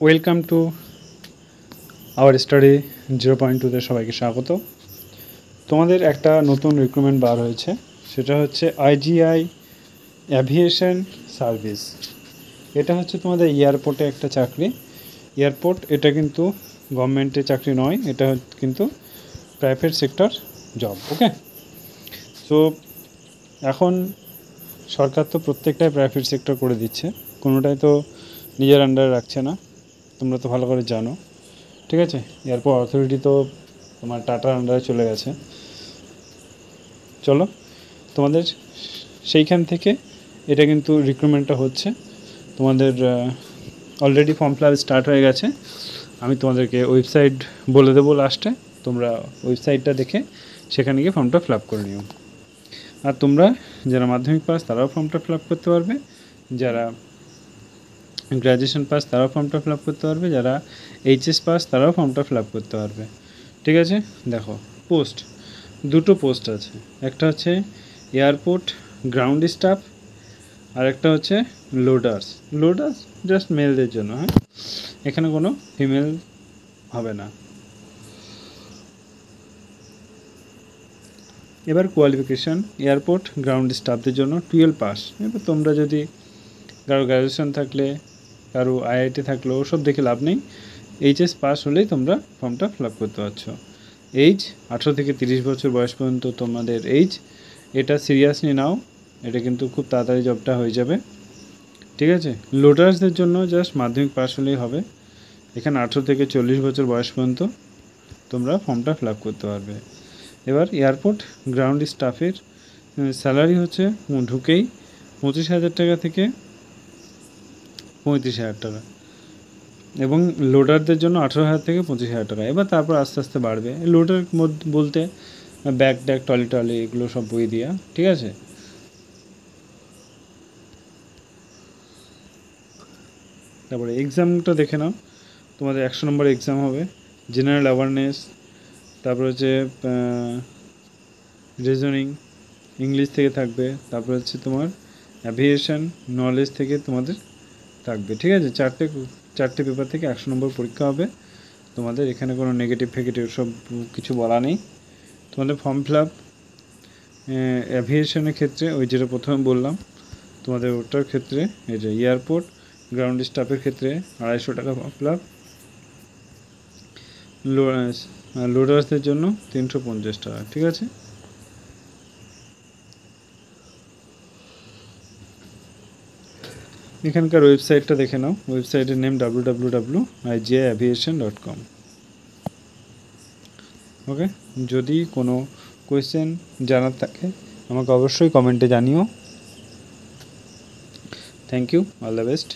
Welcome to our study 0.2তে সবাইকে স্বাগত। তোমাদের একটা নতুন রিক্রুটমেন্ট বার হয়েছে, সেটা হচ্ছে আইজিআই অ্যাভিয়েশন সার্ভিস। এটা হচ্ছে তোমাদের এয়ারপোর্টে একটা চাকরি। এয়ারপোর্ট এটা কিন্তু গভর্নমেন্টের চাকরি নয়, এটা কিন্তু প্রাইভেট সেক্টর জব। ওকে, সো এখন সরকার তো প্রত্যেকটাই প্রাইভেট সেক্টর করে দিচ্ছে, কোনোটাই তো নিজের আন্ডারে রাখছে না, তোমরা তো ভালো করে জানো। ঠিক আছে, এয়ারপোর্ট অথরিটি তো তোমার টাটার আন্ডারে চলে গেছে। চলো তোমাদের সেইখান থেকে এটা কিন্তু রিক্রুটমেন্টটা হচ্ছে। তোমাদের already form fill up start হয়ে গেছে। আমি তোমাদেরকে ওয়েবসাইট বলে দেবো লাস্টে, তোমরা ওয়েবসাইটটা দেখে সেখানে গিয়ে ফর্মটা ফিল আপ করে নিও। আর তোমরা যারা মাধ্যমিক পাস তারাও ফর্মটা ফিল আপ করতে পারবে, যারা গ্র্যাজুয়েশন পাস তারাও ফর্মটা ফিল আপ করতে পারবে, যারা এইচএস পাস তারাও ফর্মটা ফিল আপ করতে পারবে। ঠিক আছে, দেখো পোস্ট, দুটো পোস্ট আছে। একটা হচ্ছে এয়ারপোর্ট গ্রাউন্ড স্টাফ, আর একটা হচ্ছে লোডার্স। লোডার্স জাস্ট মেলদের জন্য, হ্যাঁ, এখানে কোনো ফিমেল হবে না। এবার কোয়ালিফিকেশান, এয়ারপোর্ট গ্রাউন্ড স্টাফদের জন্য 12 পাস। এবার তোমরা যদি কারো গ্র্যাজুয়েশন থাকলে, কারো আইআইটি থাকলে, ওসব দেখে লাভ নেই। এইচএস পাস হলেই তোমরা ফর্মটা ফিল আপ করতে পারছো। এইজ 18 থেকে 30 বছর বয়স পর্যন্ত তোমাদের এইজ। এটা সিরিয়াসলি নাও, এটা কিন্তু খুব তাড়াতাড়ি জবটা হয়ে যাবে। ঠিক আছে, লোডার্সদের জন্য জাস্ট মাধ্যমিক পাস হলেই হবে। এখানে 18 থেকে 40 বছর বয়স পর্যন্ত তোমরা ফর্মটা ফিল আপ করতে পারবে। এবার এয়ারপোর্ট গ্রাউন্ড স্টাফের স্যালারি হচ্ছে ঢুকেই 25,000 টাকা থেকে 35,000 টাকা, এবং লোডারদের জন্য 18,000 থেকে 25,000 টাকা। এবার তারপর আস্তে আস্তে বাড়বে। লোডার বলতে ব্যাগ ট্যাগ টলি এগুলো সব বই দিয়া। ঠিক আছে, তারপরে এক্সামটা দেখে নাও। তোমাদের 100 নম্বর এক্সাম হবে, জেনারেল অ্যাওয়ারনেস, তারপর হচ্ছে রিজনিং ইংলিশ থেকে থাকবে, তারপর হচ্ছে তোমার অ্যাভিয়েশন নলেজ থেকে তোমাদের থাকবে। ঠিক আছে, চারটে পেপার থেকে 100 নম্বর পরীক্ষা হবে তোমাদের। এখানে কোনো নেগেটিভ ফেগেটিভ সব কিছু বলা নেই। তোমাদের ফর্ম ফিল আপ অ্যাভিয়েশনের ক্ষেত্রে ওই যেটা প্রথমে বললাম তোমাদের, ওটার ক্ষেত্রে এই যে এয়ারপোর্ট গ্রাউন্ড স্টাফের ক্ষেত্রে 250 টাকা ফর্ম ফিল আপ, লোডার্সদের জন্য 350 টাকা। ঠিক আছে, এখানকার ওয়েবসাইটটা দেখে নাও। ওয়েবসাইটের নেম www.igiaviation.com। ওকে, যদি কোনো কোয়েশ্চেন জানার থাকে আমাকে অবশ্যই কমেন্টে জানিও। Thank you, all the best.